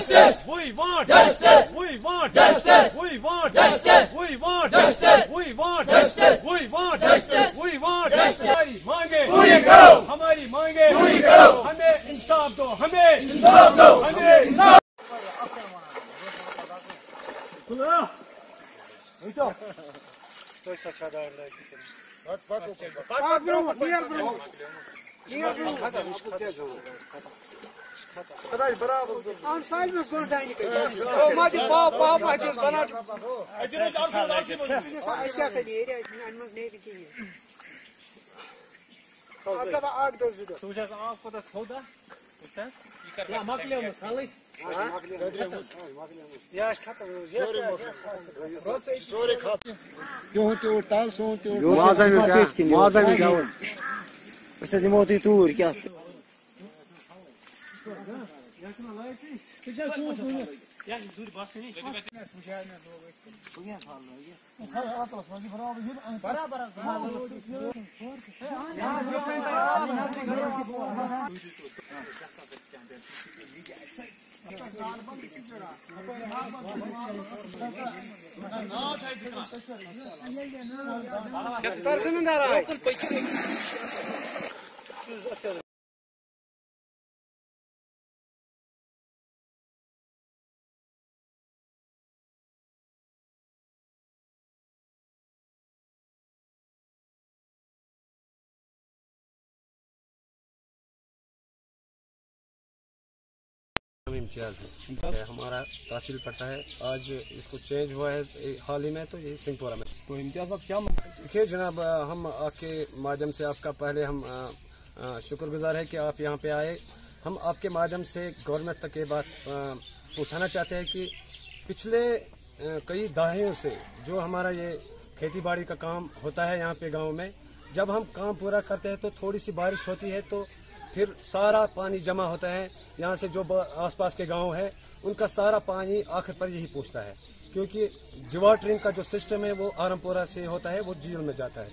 justice. We want justice. We want justice. We want justice. We want justice. We want justice. We want justice. We want justice. हमारी मांगे पूरी करो. हमारी मांगे पूरी करो. हमें इंसाफ दो. हमें इंसाफ दो. हमें इंसाफ. इम्तियाज है हमारा तहसील पट्टा है। आज इसको चेंज हुआ है हाल ही में, तो ये सिंहपुरा में। तो इम्तियाज आप क्या देखिए जनाब, हम आपके माध्यम से आपका पहले हम शुक्रगुजार है कि आप यहाँ पे आए। हम आपके माध्यम से गवर्नमेंट तक ये बात पहुँचाना चाहते हैं कि पिछले कई दहाइयों से जो हमारा ये खेती बाड़ी का काम होता है यहाँ पे गाँव में, जब हम काम पूरा करते हैं तो थोड़ी सी बारिश होती है तो फिर सारा पानी जमा होता है। यहाँ से जो आसपास के गांव है उनका सारा पानी आखिर पर यही पहुँचता है, क्योंकि डिवाटरिंग का जो सिस्टम है वो आरमपुरा से होता है, वो झील में जाता है।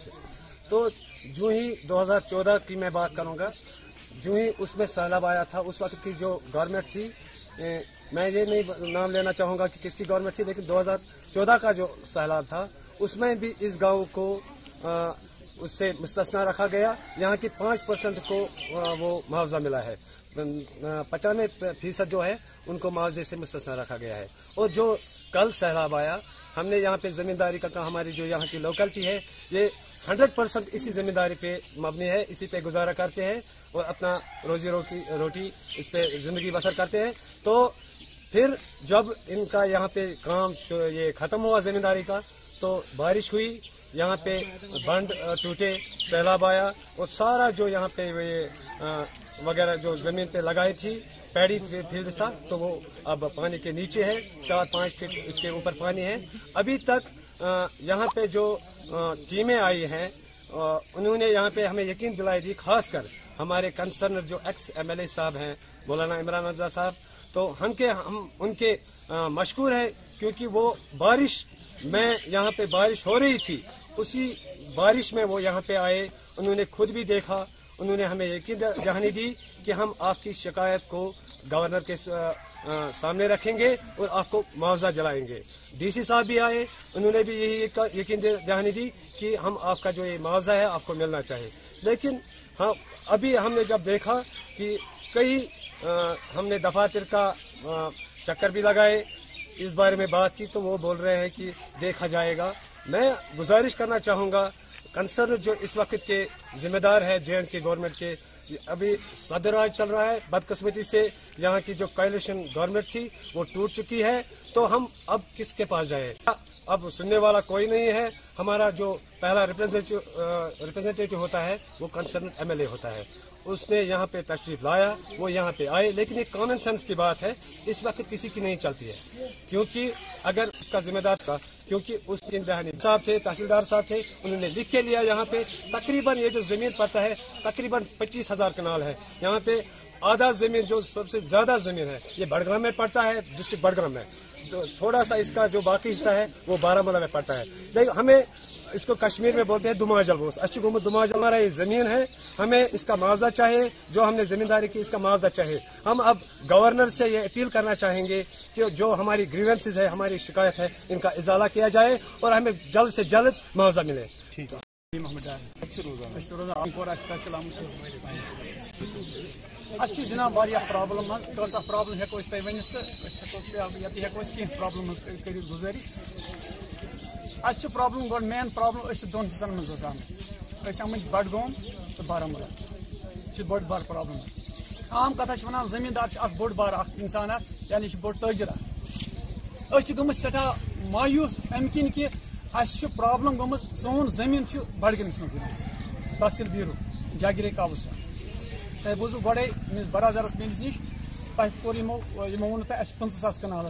तो जो ही 2014 की मैं बात करूँगा, जो ही उसमें सैलाब आया था, उस वक्त की जो गवर्नमेंट थी, मैं ये नहीं नाम लेना चाहूँगा कि किसकी गवर्नमेंट थी, लेकिन 2014 का जो सैलाब था उसमें भी इस गाँव को उससे मुस्तस्ना रखा गया। यहाँ की 5% को वो मुआवजा मिला है, 95% जो है उनको मुआवजे से मुस्तस्ना रखा गया है। और जो कल सैलाब आया, हमने यहाँ पे जमींदारी का हमारी जो यहाँ की लोकलिटी है ये 100% इसी जमींदारी पे मबनी है, इसी पे गुजारा करते हैं और अपना रोजी रोटी इस पे जिंदगी बसर करते हैं। तो फिर जब इनका यहाँ पे काम ये खत्म हुआ जमींदारी का, तो बारिश हुई, यहाँ पे बंद टूटे, सैलाब आया और सारा जो यहाँ पे वगैरह जो जमीन पे लगाई थी पैडी फील्ड था, तो वो अब पानी के नीचे है, 4-5 फीट इसके ऊपर पानी है। अभी तक यहाँ पे जो टीमें आई हैं उन्होंने यहाँ पे हमें यकीन दिलाई दी, खासकर हमारे कंसर्न जो एक्स MLA साहब हैं मौलाना इमरान रजा साहब, तो हम उनके मशकूर हैं, क्योंकि वो बारिश में यहाँ पे बारिश हो रही थी, उसी बारिश में वो यहाँ पे आए, उन्होंने खुद भी देखा, उन्होंने हमें यकीन दहानी दी कि हम आपकी शिकायत को गवर्नर के सामने रखेंगे और आपको मुआवजा दिलाएंगे। DC साहब भी आए, उन्होंने भी यही यकीन दहानी दी कि हम आपका जो ये मुआवजा है आपको मिलना चाहिए। लेकिन हाँ, अभी हमने जब देखा कि कई हमने दफातर का चक्कर भी लगाए, इस बारे में बात की, तो वो बोल रहे हैं कि देखा जाएगा। मैं गुजारिश करना चाहूँगा, कंसर्न जो इस वक्त के जिम्मेदार है JNK गवर्नमेंट के, अभी सदराज चल रहा है, बदकिस्मती से यहाँ की जो कोएलिशन गवर्नमेंट थी वो टूट चुकी है, तो हम अब किसके पास जाए? अब सुनने वाला कोई नहीं है। हमारा जो पहला रिप्रेजेंटेटिव होता है वो कंसर्न MLA होता है, उसने यहाँ पे तशरीफ लाया, वो यहाँ पे आए, लेकिन ये कॉमन सेंस की बात है, इस वक्त किसी की नहीं चलती है, क्योंकि अगर उसका जिम्मेदार था, क्योंकि उसके साहब थे, तहसीलदार साहब थे, उन्होंने लिख के लिया। यहाँ पे तकरीबन ये जो जमीन पड़ता है तकरीबन 25,000 कनाल है। यहाँ पे आधा जमीन जो सबसे ज्यादा जमीन है ये बड़गाम में पड़ता है, डिस्ट्रिक्ट बड़गाम में, तो थोड़ा सा इसका जो बाकी हिस्सा है वो बारामूला में पड़ता है। लेकिन हमें इसको कश्मीर में बोलते हैं दुमाजल बोस अच्छी गुमत दुमाजल हमारा ये जमीन है हमें इसका मुआवजा चाहिए जो हमने जमींदारी की इसका मुआवजा चाहिए हम अब गवर्नर से ये अपील करना चाहेंगे कि जो हमारी ग्रीवेंसेस है हमारी शिकायत है इनका इजाला किया जाए और हमें जल्द से जल्द मुआवजा मिले जनाब प्रॉब्लम कचा प्रॉब्लम हेको वन तो हेको प्रॉब्लम कर गुजारिश प्रॉब्लम गो मेन प्रॉब्लम दोन हिस्सन मज आम बडगोम तो बारामूला बड़ बार प्रॉब्लम आम कथा वन जमींदार बोड़ बार इंसान यानी बोड़ तजर गम सठा मायूस अम किन कि प्रॉब्लम गम सोन जमीन बडगमस मज तहसील ब्यूरो जागिरे काबू तह बूजू गो बरादरस मेस नश तह कोर वो वो 50,000 कनाल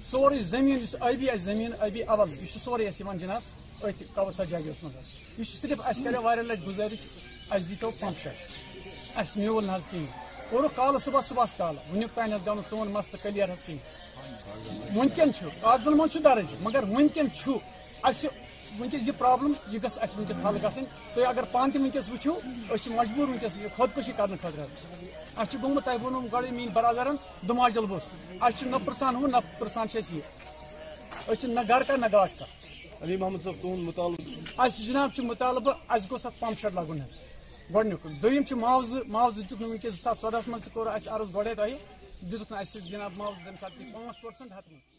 सोरे जमीन अबी जमीन अबी अवल यह सोरे जनाब अथ कवसा जागस मज सिर्फ कर लट गुजारिश दीतो पंप शेड मूल ना कहीं कोर कल सुबह सुबह कल वुक तान गो सोन मसल क्लियर कहीं वनकन कागजन मन दर्ज मगर वनकन वनकस यह प्रॉब्लम यह गस हल गई तुम अगर पान वनकस वो मजबूर वनकस खुदकुशी करने खतर गोमुत तह वो गो मीन बरादरन दुमाजल बोस न प्रसान हूँ न प्रसान न गर का न गाट का अली मोहम्मद साहब तुम मुतालबा जनाब मुतालबा गोस पंप शेड लगन गोडनुक दोयम मुआवज दितुक वनकस 2014 मज कोर अर्ज गोड़े तह दितुक जनाब मुआवज तम 5% हथ